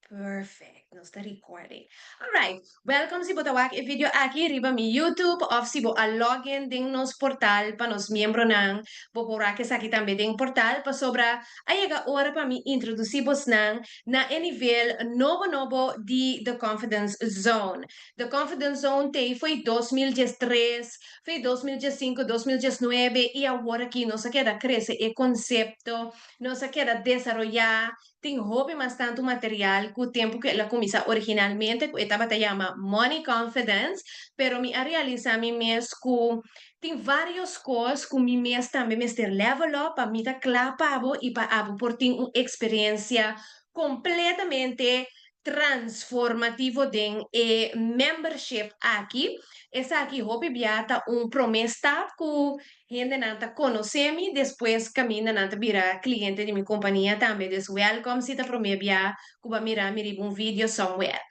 Perfect. No está recording. All right. Welcome si botawak e video aqui riba mi YouTube of si bo a login ding nos portal pa nos membro ng bopora que sa também ding portal pa sobra ayaga ora pa mi introduzibos na e nível novo di The Confidence Zone. The Confidence Zone te foi 2013, foi 2015, 2019 e agora aqui nos queda cresce e concepto, nos queda desarrollar tem hobby mas tanto material que o tempo que ela começa originalmente que estava te chama Money Confidence, pero me a realizar mi mês com tem várias coisas que mi mês também me ter level up, a mim tá clapa abo e para abo por ter uma experiência completamente transformativo den e membership aqui. Essa aqui hobby biata um promessa que gente nanta conocemi, después camina nanta vira cliente de mi compañía también. Des welcome si ta promebia kuba mira miri un video somewhere.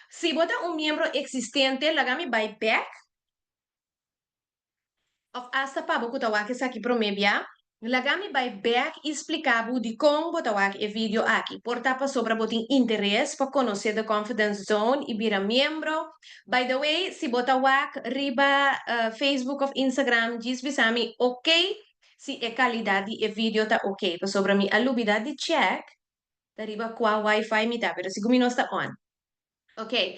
Si bota un miembro existente, lagami by back of hasta pabo kutawake sa ki promebia, lagami by back explicabo de como botawake e video aqui. Porta pa sobra botin interesse para conhecer the confidence zone e vira membro. By the way, si botawake riba Facebook of Instagram, diz bisami ok, si e qualidade e video ta ok. Pa sobra mi alubida di check, ta riba qua wifi mi ta, pero si gumino sta on. Ok,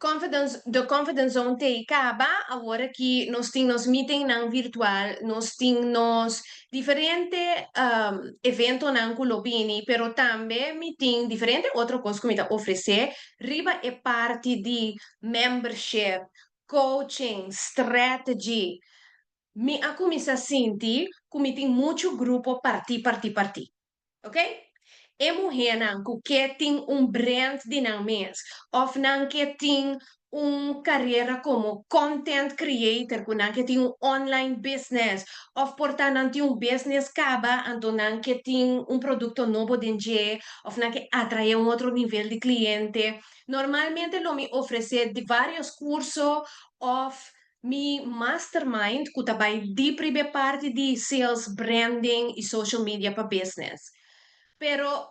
the confidence zone te acaba agora que nós temos meeting não virtual, nós temos diferente evento não culobini, pero também meeting diferente outra coisa que me oferecer, riba é parte de membership, coaching, strategy. Me a começar a sentir que tem muito grupo partir, ok? É mulher não que tem brand de não mês, ou não que tem carreira como content creator, que não que tem online business, ou portanto não tem business caba, então não que tem produto novo de dia, ou não que atrai outro nível de cliente. Normalmente lo me oferece de vários cursos, ou mi mastermind, que também de primeira parte de sales, branding e social media para business. Pero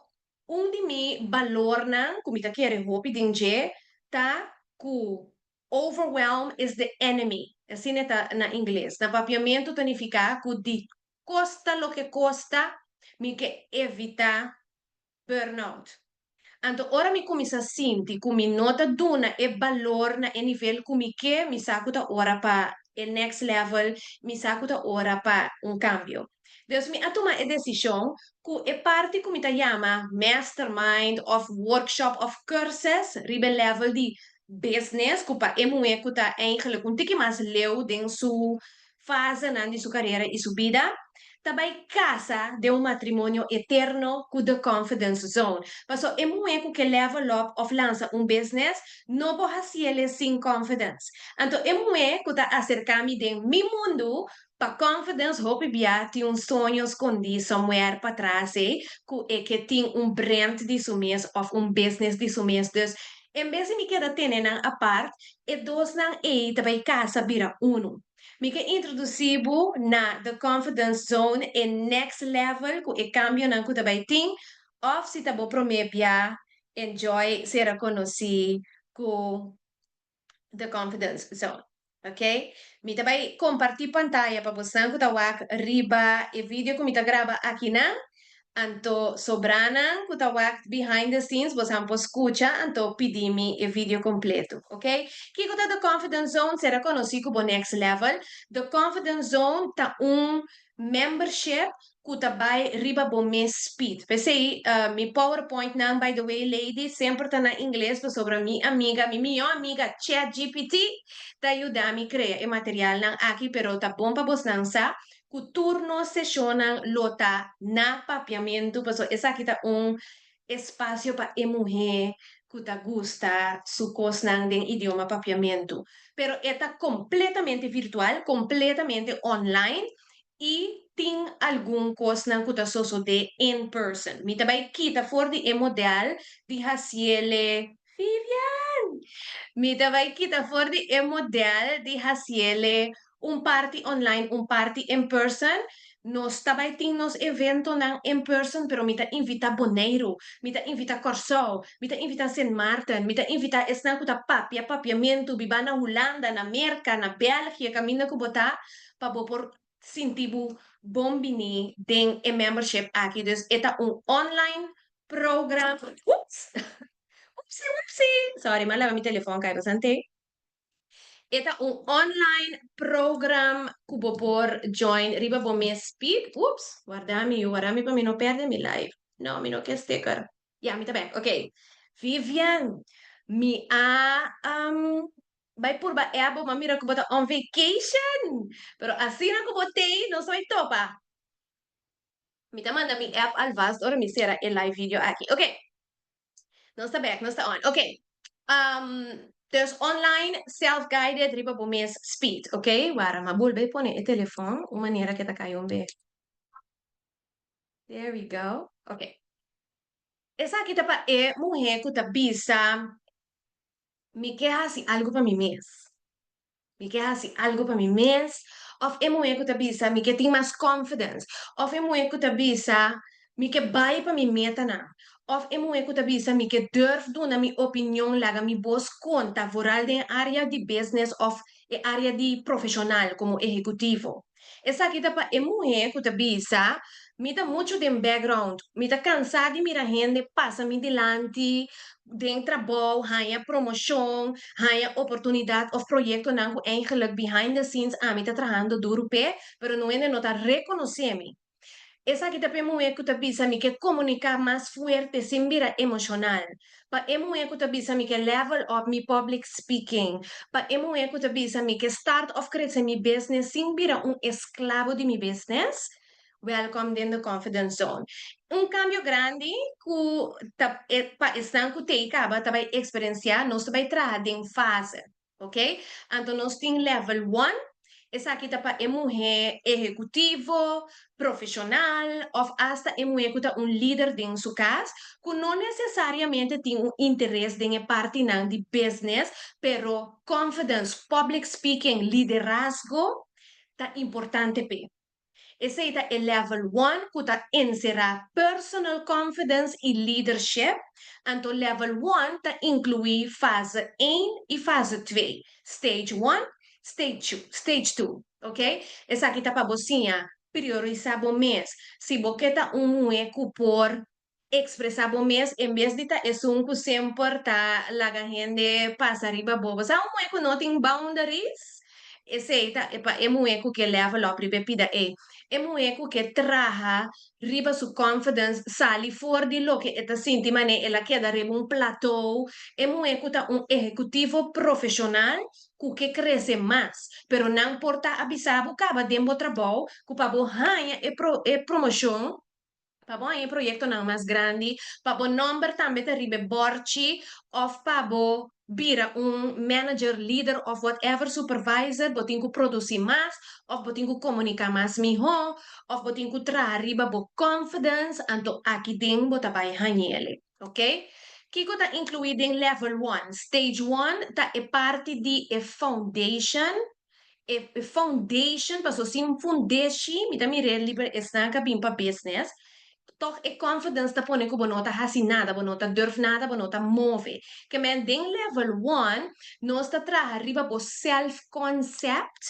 un di mi valor nang kumita kere hopi dinje ta ku overwhelm is the enemy. Assim ta na inglês. Na papiamento tanifica ku di costa lo que costa mi que evita burnout. Anto ora mi comincia a senti ku mi nota duna e valor na e nivel ku mi ke mi sakuta ora pa el next level, mi sakuta ora pa un cambio. Deus mi atuma e decisão ku e parte ku mi ta llama mastermind of workshop of cursus ribe level di business ku pa emu e ku ta eigenlijk un tiki mas leu den su fase nan di su carreira e su vida. Tabay casa de un matrimonio eterno ku the confidence zone. Paso é muito que level up of lança business, não vou fazer sem confidence. Então é muito que tá acercar-me de mi mundo para confidence, hope bia tem sonho escondido somewhere para trás, que tem brand de sumes of business de sumes. Dus, em vez de me quedar tendo a parte, e dois não é também casa vira uno. Mi que introduzibo na the confidence zone e next level ku e cambio nan ku tabay ting of si tabo promepia enjoy sera konosi ku the confidence zone. Ok? Mi tabay compartir pantalla pa posan ku tawak riba e video ku mi ta graba aqui na anto sobrana ku tawak behind the scenes vos ampo escucha anto pidimi e video completo, ok? Kiko ta the confidence zone será conocido como next level. The confidence zone ta membership ku tabay riba bo me speed. Pensei, mi PowerPoint nan, by the way, lady, sempre tá na inglês, pa sobre mi amiga, mi melhor amiga, ChatGPT, ta ayuda mi crea e material nan aqui, pero ta bom pa bos nan sa, ku turno sessionan lota na papiamento, paso esa kita espacio pa e mujer que te gusta su cosnan den idioma papiamento. Pero está completamente virtual, completamente online e tem algum cosnan que te soso de in person. Mi tabay kita for di e model di hasiele Vivian. Mi tabay kita for di e model di hasiele un party online, un party in person. Nós também temos evento não em person, pero mita invita Boneiro, mita invita Corsol, mita invita Saint Martin, mita invita esna kuta papiamento, biba na Holanda, na Amerika, na België, camina ko bota, pa por sintibu bombini den e membership aqui. Dus ita online program. Oops! Oopsie! Sorry, malava mi telefoon kay bastante. Ita online program kubo por join riba bo me speed. Oops, guardami pa mi no perde mi live. No, mi no que sticker. Ya, mi tabek. Okay. Vivian, mi vai por ba ebo mamira kubo ta on vacation. Pero así na kubo te, no soy topa. Mi ta manda mi app al vast, ora mi sera el live video aqui. Okay. No está back, no está on. Okay. Dus online self-guided riba po mes speed, okay? Wara mabulbe pone e telefoon, uma maneira que tá caindo be. There we go. Okay. Essa aqui tá pa e mulher que tá bisa, me quer assim algo para mim mês. Me quer assim algo para mim mês. Of é mulher que tá bisa, me quer ter mais confidence. Of é mulher que tá bisa, me quer vai para mim meta na. Of é mulher que tá bisa, me quer durf do na minha opinião laga mi bos conta voral de área de business of e área de profissional como executivo. Essa aqui tá pa é mulher que tá bisa, me dá muito de background, me tá cansada de mirar gente passa me delante, den trabalho, ganha promoção, ganha oportunidade of projeto não eigenlijk behind the scenes a mim tá trabalhando duro pé, pero não é não tá reconhecendo. Essa aqui também é muito que tá bisa me que comunicar mais forte sem virar emocional. Pa é muito que tá bisa me que level up me public speaking. Pa é muito que tá bisa me que start of crescer mi business sem virar esclavo de mi business. Welcome in the confidence zone. Cambio grande que pa estar que te acaba também experienciar, nós também trabalhar em fase, ok? Então nós tem level 1, essa aqui tá para mulher executivo, profissional, ou hasta mulher que tá líder dentro sua casa, que não necessariamente tem interesse em parte não de business, pero confidence, public speaking, liderazgo, tá importante para. Esse é o level 1, que está inserá personal confidence e leadership. Então, level 1 está inclui fase 1 e fase 2. Stage 1, stage 2, ok? Essa aqui está para você priorizar o mês. Se você está eco por expressar o mês, em vez de estar que sempre está lá a gente passa arriba boba. Sabe um eco não tem boundaries? Esse é um eco que leva lá para bebida é muito que traja riba su confidence sali fuori di lo che eta sinti mane ela queda riba un plateau é muito ta un ejecutivo profissional que cresce mais pero não porta avisar bucaba dembo trabalho que para ganha e promoção para bom aí projeto não mais grande para bom number também terrible borchi of para bom vira manager, leader of whatever supervisor, botin ku produzir mais, of botin ku comunicar mais melhor, of botin ku trazer riba bo confidence, anto aqui tem bota vai hanhele, ok? Kiko tá incluído em level 1. Stage 1 tá é parte de a foundation, e foundation, passo sim foundation, me dá mire liber estanca bim pa business, toch e confidence ta pone ko bonota hasi nada, bonota durf nada, bonota move. Que men den level 1, nós ta traja arriba po self-concept,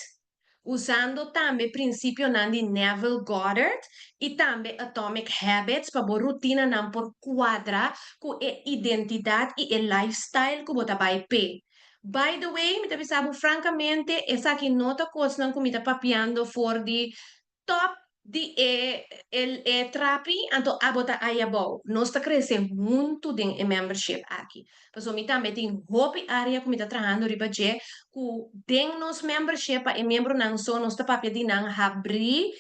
usando também princípio nan de Neville Goddard e também Atomic Habits para bo rotina nan por quadra com e identidade e e lifestyle que bota vai pe. By the way, me tabi francamente, essa aqui nota coisa não comida papiando for de top di trapi anto abota ayabaw. Nós está crescendo muito din e membership aqui. Paso mi também tem hopi área que mi está trabajando riba je ku den nos membership e membro nang so nós está papia di nang habri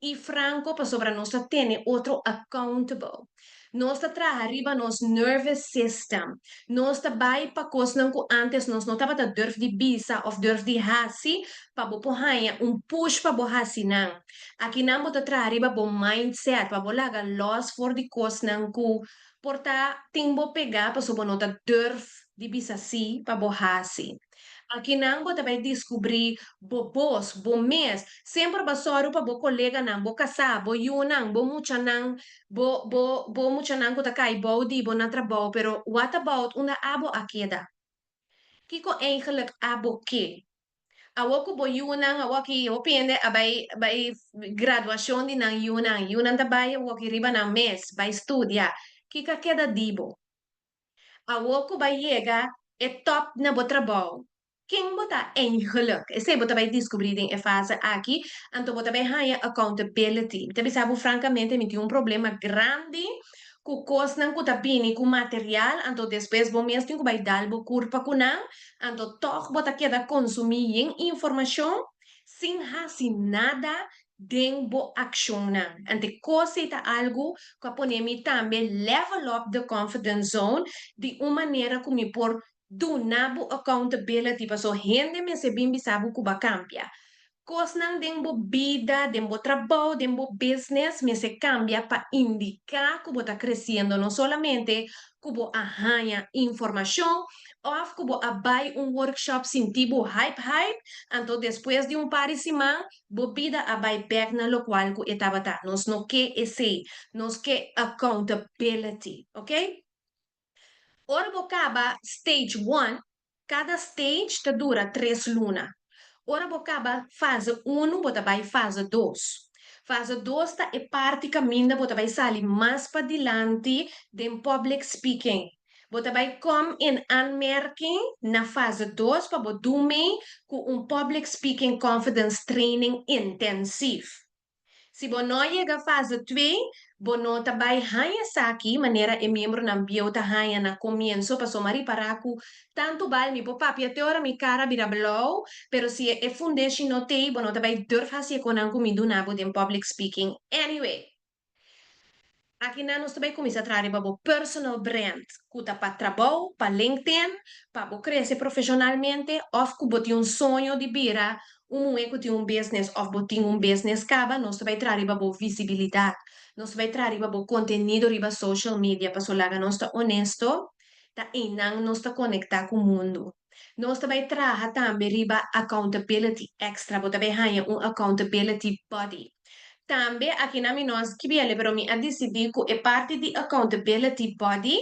e franco pa sobra nós está tene outro accountable. Nós está trabalhando riba nos nervous system. Nós está bai pa kos nang ku antes nós não estava da durf di bisa of durf di hasi pa bo pohanya push pa bo hasi nang. Aqui não bota arriba bom mindset, para bolaga loss for the cost ng ku porta timbo pegar para sobo nota durf di bisa si para bohasi. Aqui não você vai descobrir bo boss, bo mês, sempre basoro para bo colega não, bo casar, bo yunang, bo mucha não, bo mucha não kuta kai bo di bo na trabaho, pero what about una abo akeda? Kiko eigenlijk abo ke? Awako bo yunang, awaki opende abai graduação di nang yunang, yunang tabay awaki riba ng mes, by studia, kika keda dibo. Awoko ba yega e top na bo trabaho. Quem bota em geluk? Esse bota vai descobrir em fase aqui, então bota vai haya accountability. Então, sabe, francamente, me tem um problema grande com coisa não kuta bini com material, então depois bom mesmo tem que vai dar bo curpa com não, então toch bota queda consumir em informação sem hasi nada den bo action não. Então, coisa é algo que ponemi também level up the confidence zone de uma maneira como por do nabo accountability pa so hindi me se bimbi sabu kuba cambia. Kos nang dembo vida, dembo trabajo, dembo business, me se cambia para indicar que está creciendo, no solamente kubo ahaya información, of kubo abai un workshop sin tipo hype, então después de un par de semanas, bo vida abai back na lo cual ku etabata, nos no que ese, nos que accountability, okay? Ora bocaba stage 1, cada stage te dura 3 lunas. Ora bocaba fase 1, bota vai fase 2. Fase 2 ta é parte caminho, bota vai sair mais para dilante de public speaking. Bota vai come in aanmerking na fase 2 para bodume com public speaking confidence training intensivo. Se você não chega à fase 2, você não vai ganhar aqui, maneira é membro na biota ganha na começo, para somar para que tanto vale mi papi até hora mi cara vira blow, pero se é foundation não tem, você não vai dur fazer com a comida na em public speaking. Anyway, aqui na nós também começa a trazer para o personal brand, que para trabalho, para LinkedIn, para crescer profissionalmente, ou que você tem um sonho de virar que tem um business, ou você tem um business caba, nós também trazer para a visibilidade, nós vai trazer para o conteúdo riba social media, para solar nós está honesto, tá e não nós está conectar com o mundo. Nós também trazer também riba accountability extra, você também ganha accountability body. Também aqui na nós que biele pero mi a decidir que é parte de accountability body,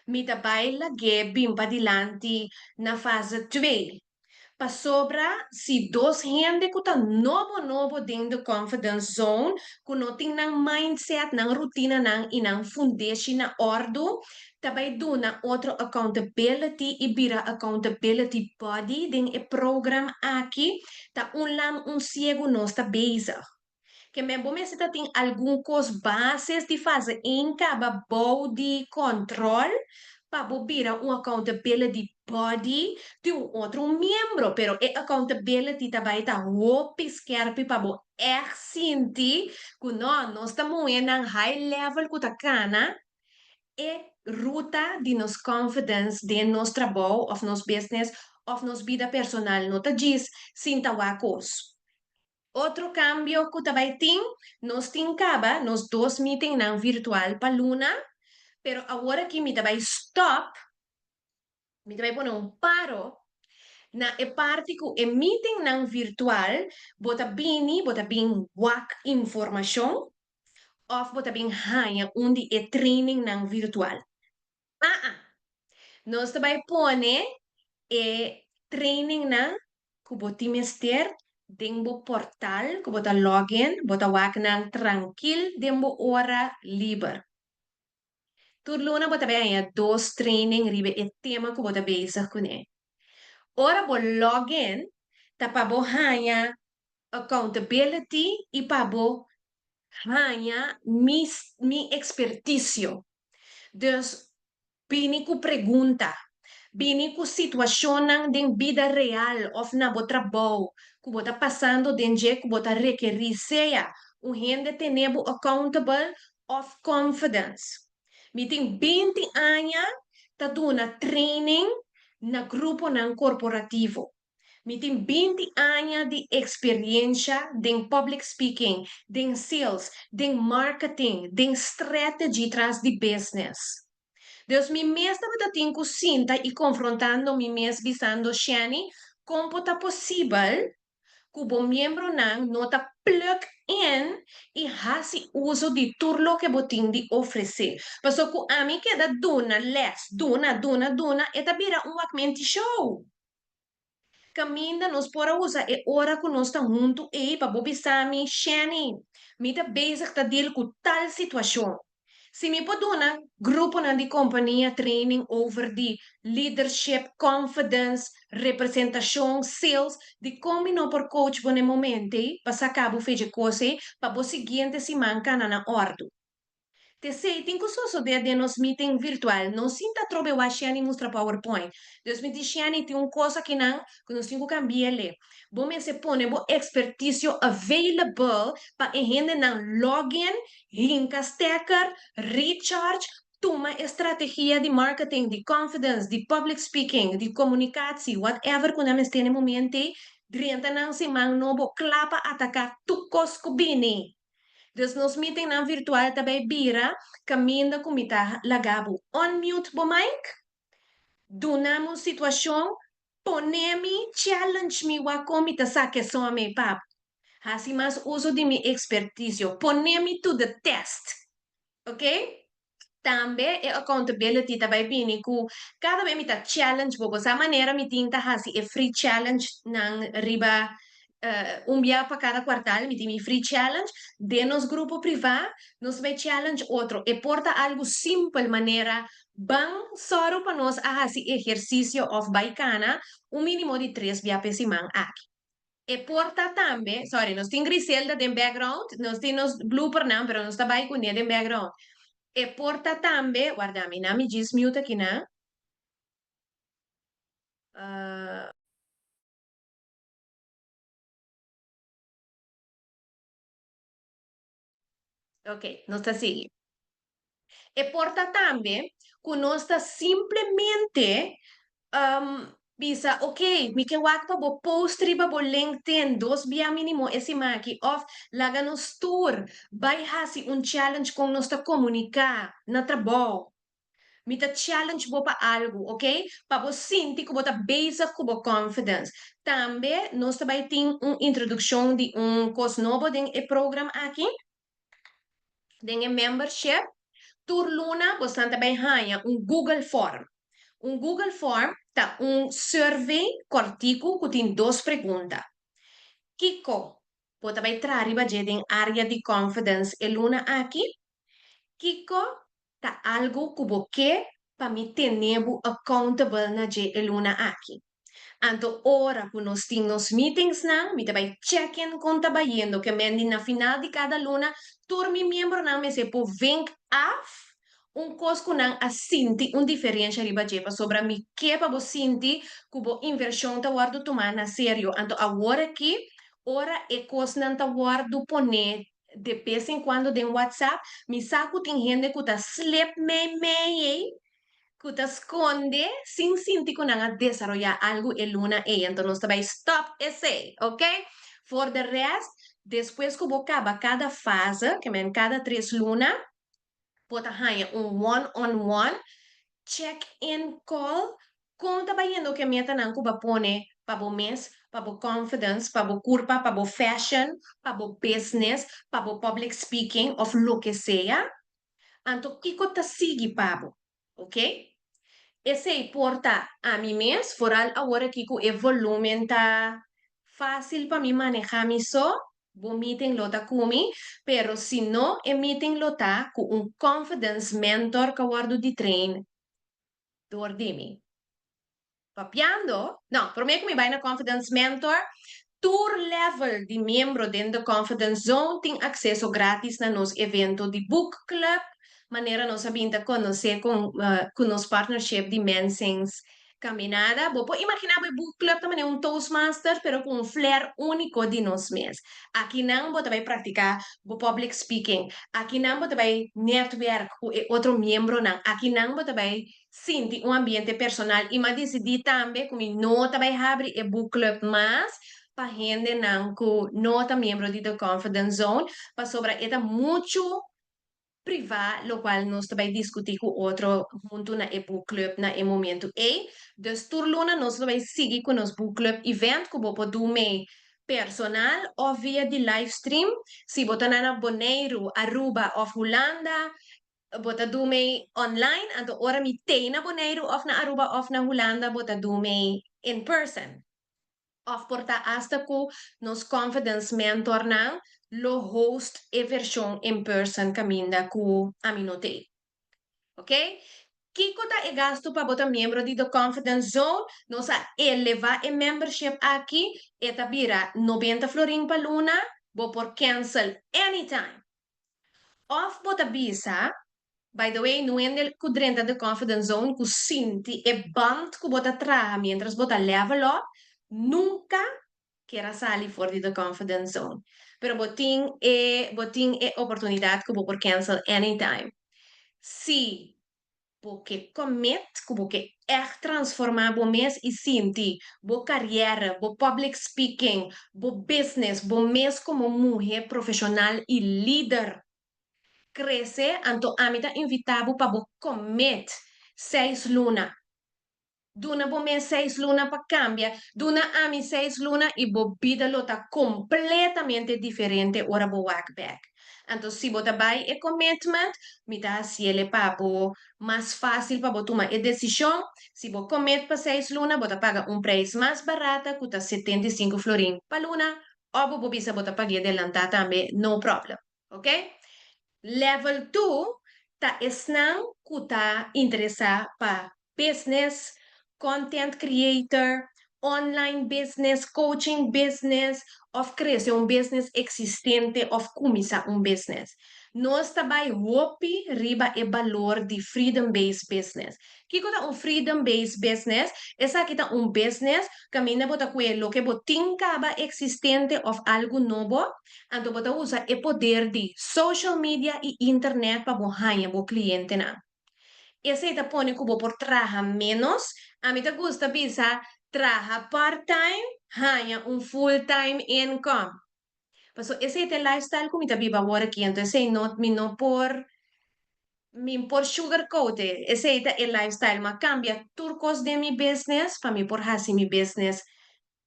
mi trabalha lagi bim pa dilante na fase 2. Pa sobra si dos gente que tá novo dentro do confidence zone, que não tem nang mindset, nang rotina, nang inang foundation na ordo, tabay do na outro accountability e bira accountability body din e program aqui, ta um ciego nós tá bezig que me bom se tem algumas bases de fazer em cada body control para bobira accountability body de outro membro, pero a accountability também tá roupa skerpe para bo sentir que nós estamos em high level que tá cana e ruta de nos confidence de nos trabalho, of nos business, of nos vida personal, não tá diz, sem tawakos. Outro cambio que também tem, nós tincaba, nos dois meeting na virtual para Luna, pero agora que me também stop, me também pôr paro, na e parte que e meeting na virtual, bota bem wak informação, of bota bem hanha onde é training na virtual. Nós também pone e training na que botimester dembo portal que bota login, bota wak nang tranquil dembo hora liber. Turluna bota bem dos training ribe e tema que bota bezig com e. Ora bo login, ta pa bo hanya accountability e pa bo hanya mi expertício. Dus, bini ko pergunta, bini ko sitwasyon ng ding vida real of na bo trabaho, kung bota passando den je kung bota requerir seya, o gente tenebo accountable of confidence. Meeting 20 anya, taduna training na grupo ng korporativo. Meeting 20 anya di experiência din public speaking, din sales, din marketing, din strategy trans di business. Deus me mesmo estava tendo cinta e confrontando me mesmo visando Shani, como tá possível que o membro não nota plug in e hasi uso de tudo que botin de oferecer. Passo que a mim queda duna, less, duna, e vira um aumento show. Caminda nos pora usa e ora que nós está junto e para bobi sami shani. Mi tá bezig tá deal com tal situação. Se me poduna grupo na de companhia training over de leadership, confidence, representação, sales, de como não por coach bom momento, para cabo fez coisa para o seguinte se manca na ordem. Te sei, tem que só de nos meeting virtual, não sinta trobe o Ashiani mostra PowerPoint. Deus me diz, tem uma coisa que nós temos que cambiar ali. Bom, me se põe, bom, expertise available para a gente não login, rinca stacker, recharge, toma estratégia de marketing, de confidence, de public speaking, de comunicação, whatever que nós temos no momento, drenta não se man novo, clapa atacar tu coscubini. Dus nos meeting na virtual também bira, caminda kumita lagabo. On mute bo mic, dunamos situação, ponemi, challenge mi wa komita sa que so me pap. Hasi mas uso de mi expertise, ponemi to the test. Ok? Também é accountability também bini ku cada vez me tá challenge bobo sa maneira me tinta hasi e free challenge nang riba dia para cada quartal me tem free challenge de nos grupo privado nos vai challenge outro e porta algo simples maneira bang soro para nós a hasi exercício of baicana mínimo de 3 por semana aqui. E porta também, sorry, nós tem Griselda de background, nós temos blooper não, pero nós está com de background. E porta também, guarda, mi nami diz mute aqui, né? Uh, ok, não está assim. E porta também que nós está simplesmente bisa, ok, mi que wakpa bo post riba bo LinkedIn, 2 via mínimo esse maqui, of laga nos tour, vai hasi challenge com nós ta comunicar na trabalho. Mita challenge bo pa algo, ok? Pa bo sinti ko bo ta basic ko bo confidence. Também nós também tem introdução de course novo den e program aqui, den e membership. Tur luna, você também ganha Google Form. Google Form tá survey cortico que tem 2 perguntas. Kiko, pode também trazer em área de confidence e luna aqui. Kiko, tá algo que você para me ter accountable na je e luna aqui. Anto ora que nós temos meetings na, me também check-in com trabalhando que mendi na final de cada luna, turmi membro na me se po vink af cosco não assinti diferença riba jepa sobre mi que para você sentir que bo inversão tá guardo tomar na sério anto agora aqui ora e cos não tá guardo poner de vez em quando de WhatsApp me saco tem gente que tá slip me que te esconde sin sentir que nada desarrollar algo en luna e entonces te va stop ese, ¿ok? For the rest, después que vos acaba cada fase, que en cada 3 lunas, vos te one-on-one, check-in call, kung tabayendo que meta nang ko ba pone para o mês, para o confidence, para o curva, para o fashion, para o business, para o public speaking, of lo que sea, anto kiko ta sigi pabo, ok? Esse importa a mim mesmo, foral agora que o volume tá fácil para mim manejar mi só, vou meeting lota kumi, pero se não é meeting lota com confidence mentor que guardo de train, dordimi. Papiando? Não, por mim que me vai na confidence mentor, tour level de membro dentro da confidence zone tem acesso grátis na nos evento de book club, maneira nós sabemos conhecer com nos partnership de Mensings caminhada. Vou imaginar o book club também é Toastmaster, pero com flair único de nós mesmos. Aqui não vou também praticar o public speaking. Aqui não vou também network com outro membro não. Aqui não vou também sentir ambiente personal e mas decidi também como não também abrir o book club mas para gente não que não é membro de The Confidence Zone para sobre eta muito privado, lo qual nós também discutir com outro junto na book club na momento e dus turluna nós vai seguir com nos book club event que vou poder me personal ou via de live stream se botar na Bonaire, Aruba ou Holanda bota do me online anto ora mi tem na Bonaire of na Aruba of na Holanda bota do me in person of porta hasta ko nos confidence mentor na lo host e versão in person caminda ku aminote. Ok? Kiko ta e gasto pa bota membro di The Confidence Zone, nosa eleva e membership aqui, eta bira 90 florin pa luna, bo por cancel anytime. Of bota bisa, by the way, não é nel kudrenta The Confidence Zone, ku sinti e band ku bota traha, mientras bota level up, nunca quer sair fora de The Confidence Zone. Pero botin e oportunidade que vou por cancel anytime. Se porque commit, porque echt transformar bo mes e sinti, bo carreira, bo public speaking, bo business, bo mes como mulher profissional e líder. Cresce, anto amita invitabo para bo commit 6 luna. Duna bo me 6 luna para cambia, duna ami 6 luna e bo vida lota completamente diferente ora bo walk back. Então, se você vai e commitment, me dá se ele papo mais fácil para você tomar a decisão. Se você commit para 6 luna, você paga preço mais barato, custa 75 florin para luna, ou você bisa você pagar adelantar também, no problem. Ok? Level 2, ta esnang kuta interesa pa business, content creator, online business, coaching business, of crescer business existente, of começar business. Nós também hopi riba e valor de freedom-based business. Que é freedom-based business? Essa aqui é business que mina bota lo que botin caba existente of algo novo, então bota usa o poder de social media e internet para bohanha bo cliente na. Esse te põe como por trabalhar menos, a mim te gusta bisa trabalhar part-time, ganha full-time income. Paso ese te lifestyle como te viva agora aqui, então esse não me não por sugarcoat esse é o lifestyle, mas cambia turcos de mi business para mim por hasi mi business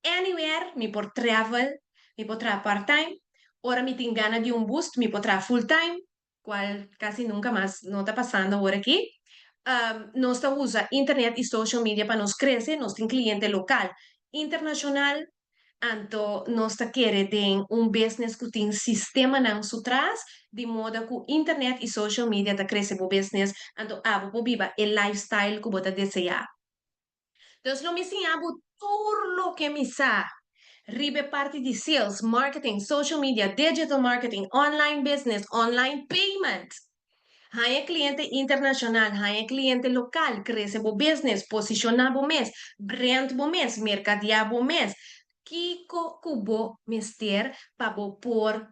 anywhere, mi por travel, mi por trabalhar part-time, ora mi tenho gana de boost, mi por trabalhar full-time, qual quase nunca mais não está passando agora aqui. Nós usa internet e social media para nos crescer, nós temos cliente local, internacional, então nós queremos ter business que tem sistema não trás, de modo que internet e social media tá crescer o business, então abo viva o lifestyle que você deseja. Então, não me ensinava tudo que me sabe. Ribe parte de sales, marketing, social media, digital marketing, online business, online payment. Haya cliente internacional, haya cliente local, cresce o business, posiciona o mês, brand o mês, mercadear o mês. Kiko kubo mister para por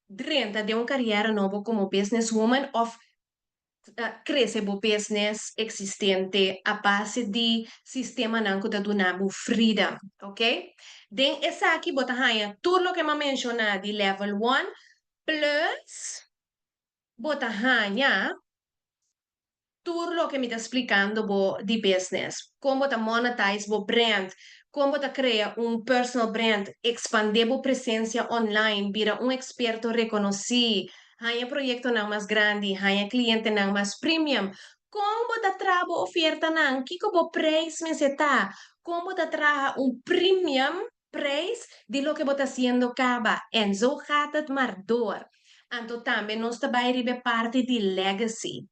dentro de carreira nova como businesswoman of cresce o business existente a base de sistema não que donamos freedom, ok? Den essa aqui bota haya tudo que eu mencionar de level 1 plus bota haya tudo lo que me está explicando de business, como te monetize o brand, como te crea personal brand, expandir a presencia online, vira experto reconocido, hay proyecto não mais grande, hay cliente não mais premium, como te traga oferta não, que como preço me está, como te traga premium price de lo que você haciendo caba, en zo gaat het maar door. Então também nós também parte de legacy.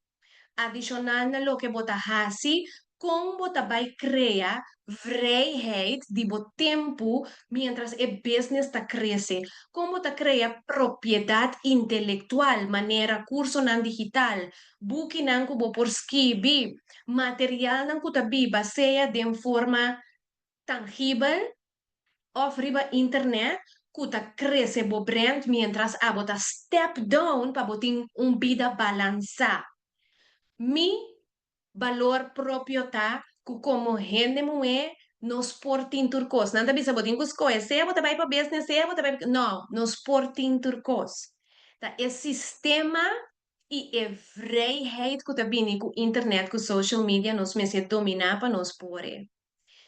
Adicional na lo que bota hasi, como bota vai criar vrijheid de bo tempo mientras el business ta crece, como ta crea propiedad intelectual, manera curso nan digital, buki nan kubo por skibi, material nan kuta biba, sea de forma tangible, of riba internet, kuta crece bo brand mientras abota step down pa botin vida balança. Mi valor propio ta ku como gente moe nos portin turcos. Nanda bisa botin kusko e se bota vai para business, se bota vai no, nos portin turcos. Ta é sistema E a vrijheid que tá vindo com internet, com social media, nós mesmos dominar para nós pôr.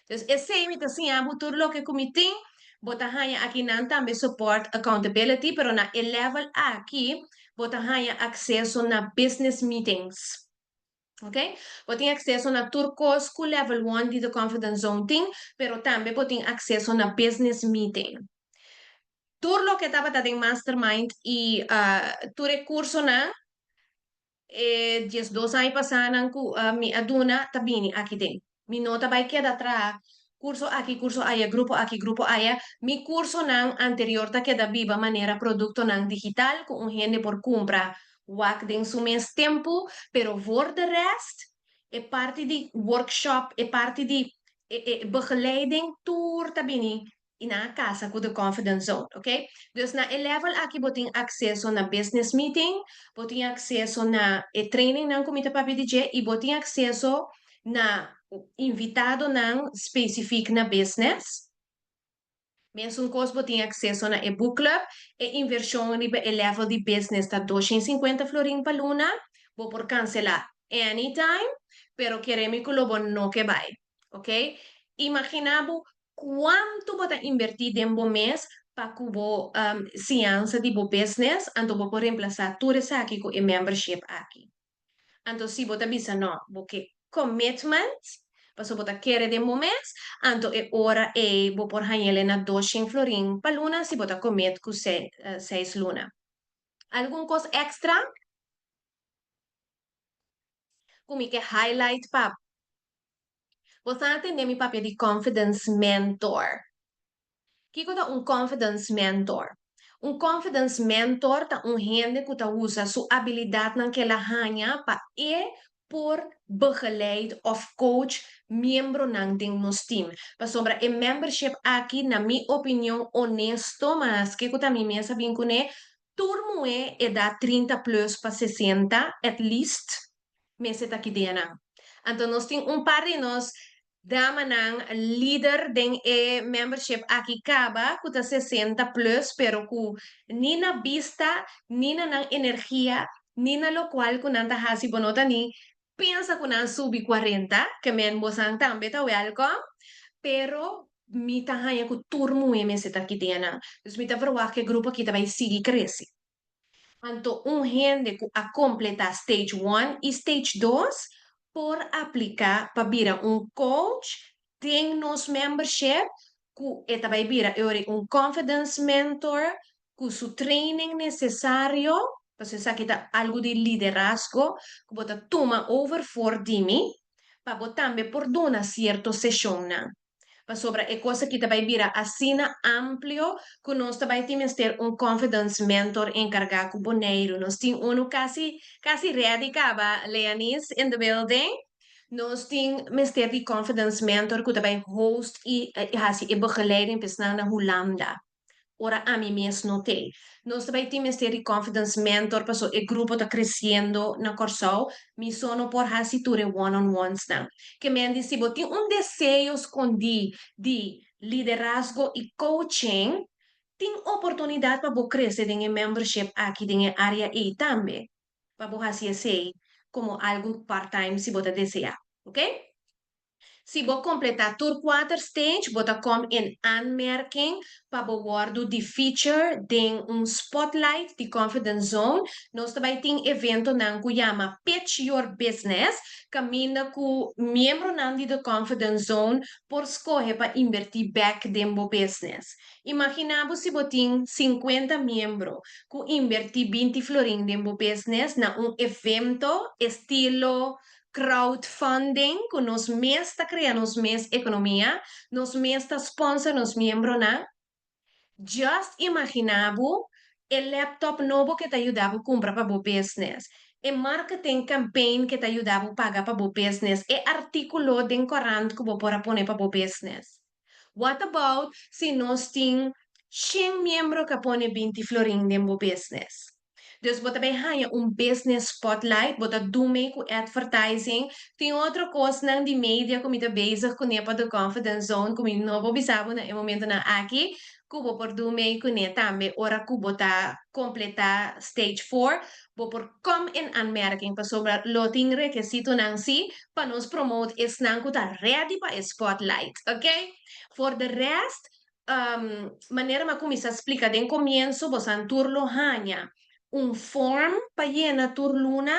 Dus esse é assim, tudo lo que comitim, bota hanha aqui não também support accountability, pero na el level aqui, bota hanha acesso na business meetings. Ok? Botem acesso na turcos com level 1 de the confidence zone thing, pero também botem acesso na business meeting. Tudo lo que estava em mastermind e tu recurso na 2 anos passaram com mi aduna tabini aqui tem. Mi nota vai quedar atrás. Curso aí, grupo aí. Mi curso nan anterior ta queda viva maneira produto nan digital com gente por compra. Wak den su mes tempo, pero voor de rest é parte de workshop, é parte de begeleiding tour tabini na casa com the confidence zone, ok? Dus na level aqui botin acesso na business meeting, botin acesso na training ng komite pa PDG e botin acesso na invitado ng specific na business. Mesmo coisa botin acesso na e-book club e inversão riba e level de business ta 250 florin pa luna, bo por cancelar anytime, pero queremos que lo no que vai, ok? Imaginabo quanto bota invertir dentro mês para cubo ciência de business, anto bo por reemplazar tudo isso aqui com membership aqui. Anto si bota bisa no, porque commitment, paso bota querer de mês, anto e ora e bo por hanyele na 200 florin pa luna, si bota commit ku 6 luna. Algum coisa extra? Como que highlight pa. Botante nemi papel de confidence mentor. Kiko ta un confidence mentor. Un confidence mentor ta un gente que ta usa su habilidad nan que la hanya pa por begeleid of coach miembro nan ding nos team. Pa sombra e membership aqui na mi opinião honesto, mas kiko ta mi mesa vincune turmo e da 30 plus pa 60 at least meses aqui dena. Então nós tem par de nós dama ng leader den membership aqui kaba kuta 60 plus pero ku nina vista nina ng energia nina lo cual kunanta hasi bonota ni pensa kunan subi 40 que men bosang tambe ta welcome pero mita hanya ku turmo eme se takitiana dus mita verwacht que grupo kita vai seguir crescer. Anto gente que a completar stage 1 e stage 2 por aplicar para virar coach, tem nos membership, que vai virar um confidence mentor, com su training necessário, para você saber algo de liderazgo, que bota toma over for dimi, para botar também por dona certo sessão. Sobre a coisa que vai vir assina amplio, que nós também temos ter confidence mentor encarregado com boneiro. Nós temos quase ready, acaba, Leonis, in the building. Nós temos ter de confidence mentor que também host e begeleiding na Holanda. Ora a mim mesmo notei. Nós também temos ter confidence mentor, para o grupo está crescendo na Corsol, me sono por hasiture one-on-ones não. Que me diz, se você tem desejo escondido de liderazgo e coaching, tem oportunidade para você crescer em membership aqui na área e também. Para você fazer como algo part-time se você desejar, ok? Se você completar tour 4 stage, você come em aanmerking para guardo de feature de spotlight de Confidence Zone. Nós também tem evento nan que chama Pitch Your Business, caminha com membro nan de Confidence Zone por escolher para invertir back dentro business. Imaginamos se você tem 50 membros que invertir 20 florin dentro business na evento estilo crowdfunding, que nos mês está criando nos mês economia, nos mês está sponsor nos membros na. Just imaginavo o laptop novo que te ajudava a comprar para o business. E marketing campaign que te ajudava a pagar para o business. E artículo de corrente que você pode pôr para o business. What about se nós temos 100 membros que põe 20 florin no business? Dus você vai ganhar business spotlight, você dume com advertising. Tem outra coisa não de mídia, como está bezig com a do confidence zone, como não vou bisabo no momento na aqui. kubo por dume kune tambe ora kubo ta completa stage 4, bo por come in aanmerking pa sobra loting requisito nang si pa nos promote is nang kuta ready pa spotlight, okay? For the rest, manera ma kumi sa explica den comienzo, bo san turlo hanya un form pa llena turluna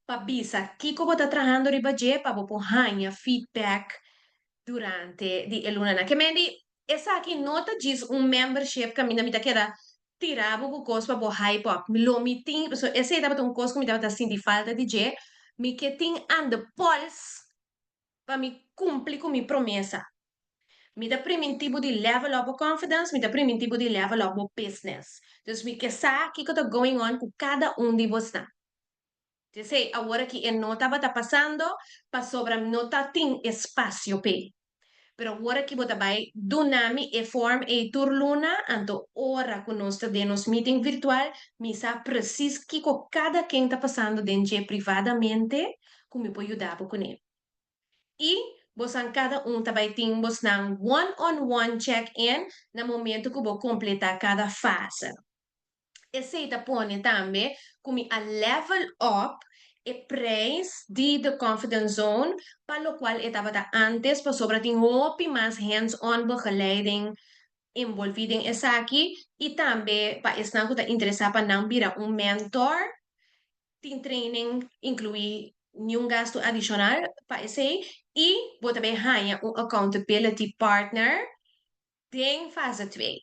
pa bisa kiko bo ta trabajando riba je pa bo po hanya feedback durante di elunana. Che mendi, esa aqui nota diz um membership que a minha vida queda tirava o custo para hype up. Lo mi ting, so esse era um custo que me dava assim de falta de je, mi que ting and the pulse para me cumprir com minha promessa. Me dá primeiro tipo de level up o confidence, me dá primeiro tipo de level up o business. Então, me que sabe o que está going on com cada um de vocês. Então, agora que a nota está passando, para sobra nota tem espaço para. Pero agora que bota vai dunami e form e turluna, anto ora conosco de nos meeting virtual, me sabe preciso que cada quem está passando dentro privadamente, como pode ajudar com ele. E bosan cada também temos ng one-on-one check-in na momento que vou completar cada fase. Esse põe também como a level up e praise de the confidence zone, para o qual estava antes, para sobre tem hopi mais hands-on begeleiding envolvida em essa aqui, e também para estar interessado para não virar mentor, tem training inclui nenhum gasto adicional para esse, e vou também ganhar accountability partner em fase 2.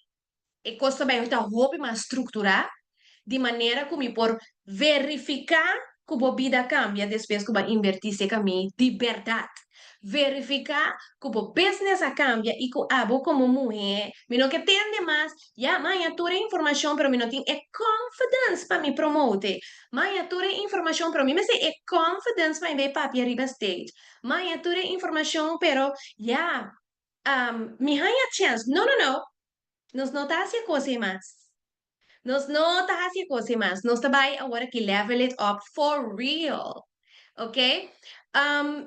E custa bem, então, roupa mais estruturar, de maneira como por verificar que a vida cambia depois que vai invertir esse caminho de verdade. Verificar que o business cambia e que abo como mulher, me não que tende mais, já, mãe, toda informação para mim não tem é confidence para me promote. Mãe, toda informação para mim, mas é confidence para me papi arriba stage. Mãe, toda informação, pero, já, me ganha chance. Não, não, não. Nos notas a coisa mais. Nos notas a coisa mais. Nos trabalha agora que level it up for real. Ok?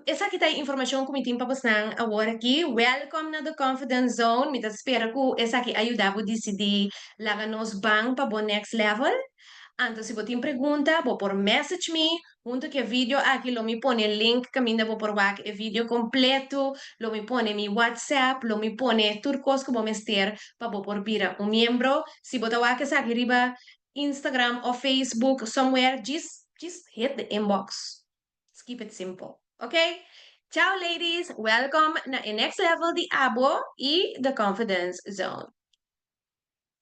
Essa aqui tá a informação que me tem para passar agora aqui. Welcome na The Confidence Zone. Me espero que essa aqui ajuda a decidir lá nos bang para o next level. Então, se você tem pergunta, vou por message me, junto que vídeo aqui, lo me pone link, caminho vou por back, o vídeo completo, lo me pone mi WhatsApp, lo me pone turcos que vou mester, para vou por vira um membro. Se você aqui aqui riba Instagram ou Facebook, somewhere, just hit the inbox. Let's keep it simple, okay? Ciao, ladies. Welcome na next level di Abo e The Confidence Zone.